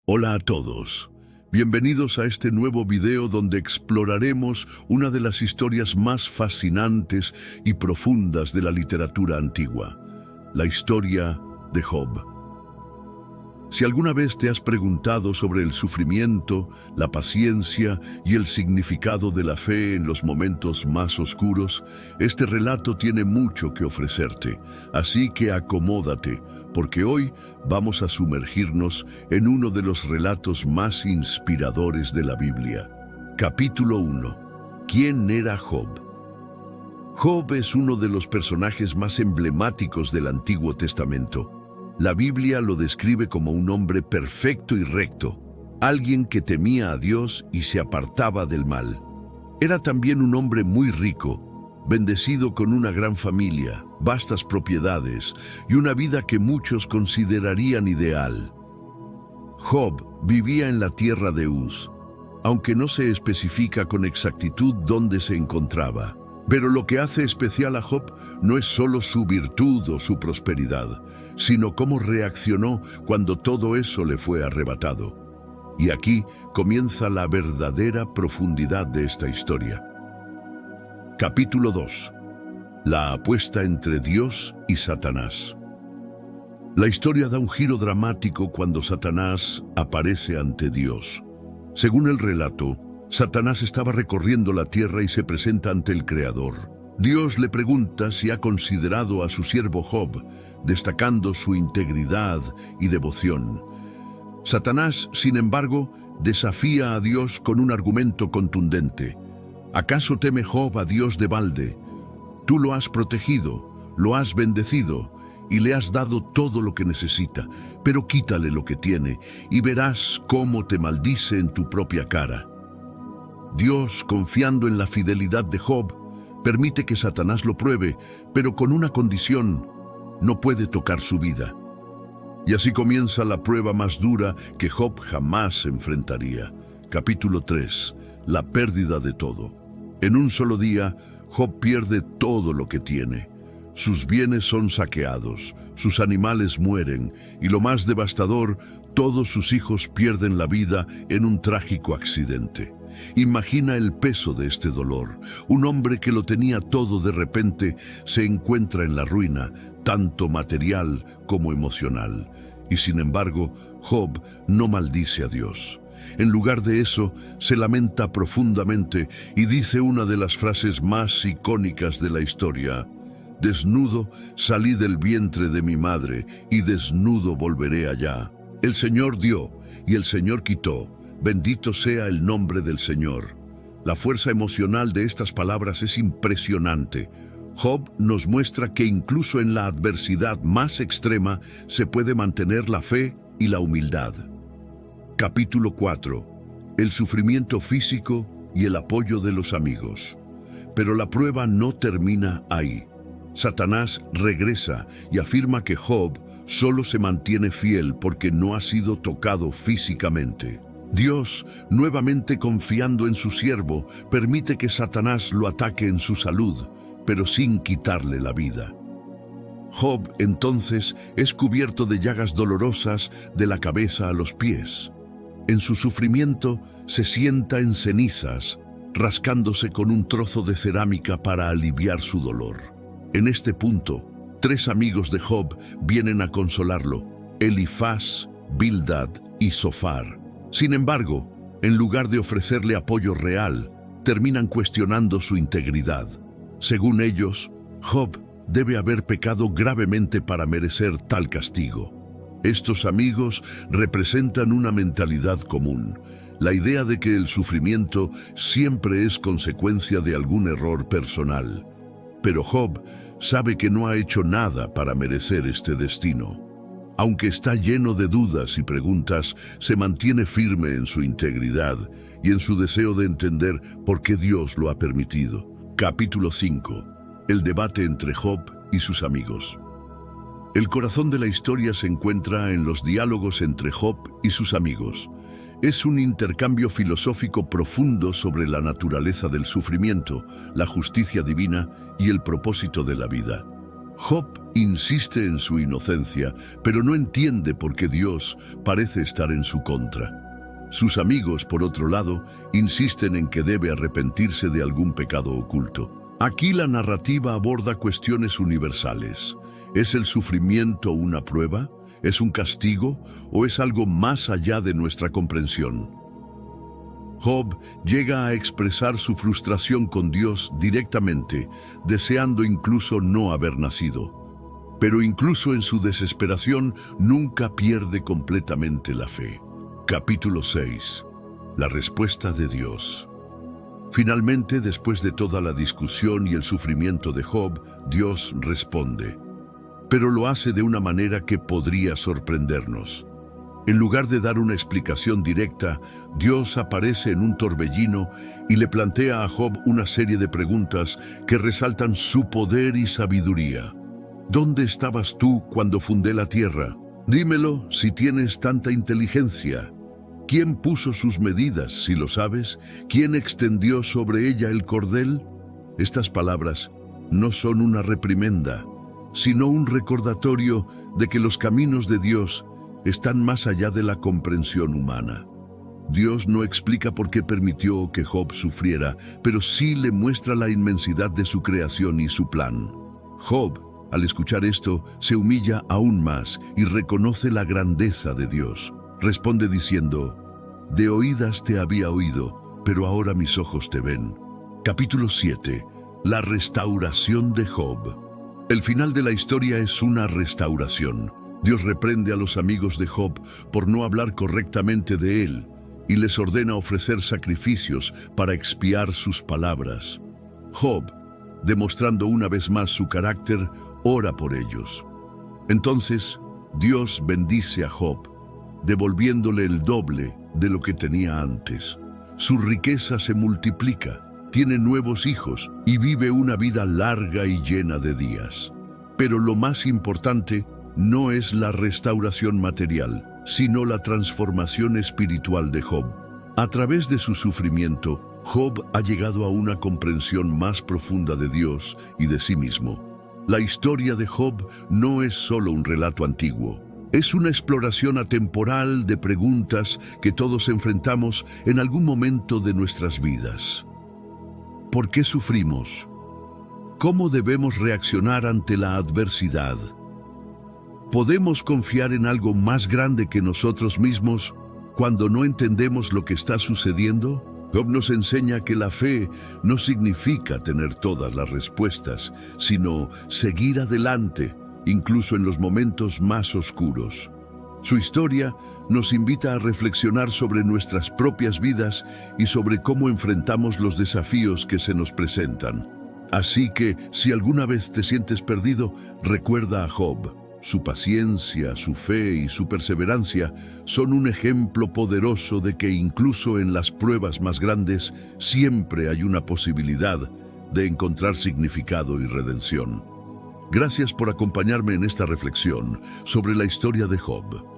Hola a todos. Bienvenidos a este nuevo video donde exploraremos una de las historias más fascinantes y profundas de la literatura antigua, la historia de Job. Si alguna vez te has preguntado sobre el sufrimiento, la paciencia y el significado de la fe en los momentos más oscuros, este relato tiene mucho que ofrecerte, así que acomódate, porque hoy vamos a sumergirnos en uno de los relatos más inspiradores de la Biblia. Capítulo 1. ¿Quién era Job? Job es uno de los personajes más emblemáticos del Antiguo Testamento. La Biblia lo describe como un hombre perfecto y recto, alguien que temía a Dios y se apartaba del mal. Era también un hombre muy rico, bendecido con una gran familia, vastas propiedades y una vida que muchos considerarían ideal. Job vivía en la tierra de Uz, aunque no se especifica con exactitud dónde se encontraba. Pero lo que hace especial a Job no es solo su virtud o su prosperidad, sino cómo reaccionó cuando todo eso le fue arrebatado. Y aquí comienza la verdadera profundidad de esta historia. Capítulo 2. La apuesta entre Dios y Satanás. La historia da un giro dramático cuando Satanás aparece ante Dios. Según el relato, Satanás estaba recorriendo la tierra y se presenta ante el Creador. Dios le pregunta si ha considerado a su siervo Job, destacando su integridad y devoción. Satanás, sin embargo, desafía a Dios con un argumento contundente. ¿Acaso teme Job a Dios de balde? Tú lo has protegido, lo has bendecido y le has dado todo lo que necesita, pero quítale lo que tiene y verás cómo te maldice en tu propia cara. Dios, confiando en la fidelidad de Job, permite que Satanás lo pruebe, pero con una condición: no puede tocar su vida. Y así comienza la prueba más dura que Job jamás enfrentaría. Capítulo 3. La pérdida de todo. En un solo día, Job pierde todo lo que tiene. Sus bienes son saqueados, sus animales mueren, y lo más devastador, todos sus hijos pierden la vida en un trágico accidente. Imagina el peso de este dolor. Un hombre que lo tenía todo de repente se encuentra en la ruina, tanto material como emocional. Y sin embargo, Job no maldice a Dios. En lugar de eso, se lamenta profundamente y dice una de las frases más icónicas de la historia: «Desnudo salí del vientre de mi madre y desnudo volveré allá. El Señor dio y el Señor quitó. Bendito sea el nombre del Señor». La fuerza emocional de estas palabras es impresionante. Job nos muestra que incluso en la adversidad más extrema se puede mantener la fe y la humildad. Capítulo 4. El sufrimiento físico y el apoyo de los amigos. Pero la prueba no termina ahí. Satanás regresa y afirma que Job solo se mantiene fiel porque no ha sido tocado físicamente. Dios, nuevamente confiando en su siervo, permite que Satanás lo ataque en su salud, pero sin quitarle la vida. Job, entonces, es cubierto de llagas dolorosas de la cabeza a los pies. En su sufrimiento, se sienta en cenizas, rascándose con un trozo de cerámica para aliviar su dolor. En este punto, 3 amigos de Job vienen a consolarlo: Elifaz, Bildad y Zofar. Sin embargo, en lugar de ofrecerle apoyo real, terminan cuestionando su integridad. Según ellos, Job debe haber pecado gravemente para merecer tal castigo. Estos amigos representan una mentalidad común, la idea de que el sufrimiento siempre es consecuencia de algún error personal. Pero Job sabe que no ha hecho nada para merecer este destino. Aunque está lleno de dudas y preguntas, se mantiene firme en su integridad y en su deseo de entender por qué Dios lo ha permitido. Capítulo 5. El debate entre Job y sus amigos. El corazón de la historia se encuentra en los diálogos entre Job y sus amigos. Es un intercambio filosófico profundo sobre la naturaleza del sufrimiento, la justicia divina y el propósito de la vida. Job insiste en su inocencia, pero no entiende por qué Dios parece estar en su contra. Sus amigos, por otro lado, insisten en que debe arrepentirse de algún pecado oculto. Aquí la narrativa aborda cuestiones universales. ¿Es el sufrimiento una prueba? ¿Es un castigo? ¿O es algo más allá de nuestra comprensión? Job llega a expresar su frustración con Dios directamente, deseando incluso no haber nacido. Pero incluso en su desesperación nunca pierde completamente la fe. Capítulo 6. La respuesta de Dios. Finalmente, después de toda la discusión y el sufrimiento de Job, Dios responde. Pero lo hace de una manera que podría sorprendernos. En lugar de dar una explicación directa, Dios aparece en un torbellino y le plantea a Job una serie de preguntas que resaltan su poder y sabiduría. ¿Dónde estabas tú cuando fundé la tierra? Dímelo si tienes tanta inteligencia. ¿Quién puso sus medidas, si lo sabes? ¿Quién extendió sobre ella el cordel? Estas palabras no son una reprimenda, sino un recordatorio de que los caminos de Dios están más allá de la comprensión humana. Dios no explica por qué permitió que Job sufriera, pero sí le muestra la inmensidad de su creación y su plan. Job, al escuchar esto, se humilla aún más y reconoce la grandeza de Dios. Responde diciendo, «De oídas te había oído, pero ahora mis ojos te ven». Capítulo 7. La restauración de Job. El final de la historia es una restauración. Dios reprende a los amigos de Job por no hablar correctamente de él y les ordena ofrecer sacrificios para expiar sus palabras. Job, demostrando una vez más su carácter, ora por ellos. Entonces, Dios bendice a Job, devolviéndole el doble de lo que tenía antes. Su riqueza se multiplica, tiene nuevos hijos y vive una vida larga y llena de días. Pero lo más importante no es la restauración material, sino la transformación espiritual de Job. A través de su sufrimiento, Job ha llegado a una comprensión más profunda de Dios y de sí mismo. La historia de Job no es solo un relato antiguo. Es una exploración atemporal de preguntas que todos enfrentamos en algún momento de nuestras vidas. ¿Por qué sufrimos? ¿Cómo debemos reaccionar ante la adversidad? ¿Podemos confiar en algo más grande que nosotros mismos cuando no entendemos lo que está sucediendo? Job nos enseña que la fe no significa tener todas las respuestas, sino seguir adelante, incluso en los momentos más oscuros. Su historia nos invita a reflexionar sobre nuestras propias vidas y sobre cómo enfrentamos los desafíos que se nos presentan. Así que, si alguna vez te sientes perdido, recuerda a Job. Su paciencia, su fe y su perseverancia son un ejemplo poderoso de que incluso en las pruebas más grandes siempre hay una posibilidad de encontrar significado y redención. Gracias por acompañarme en esta reflexión sobre la historia de Job.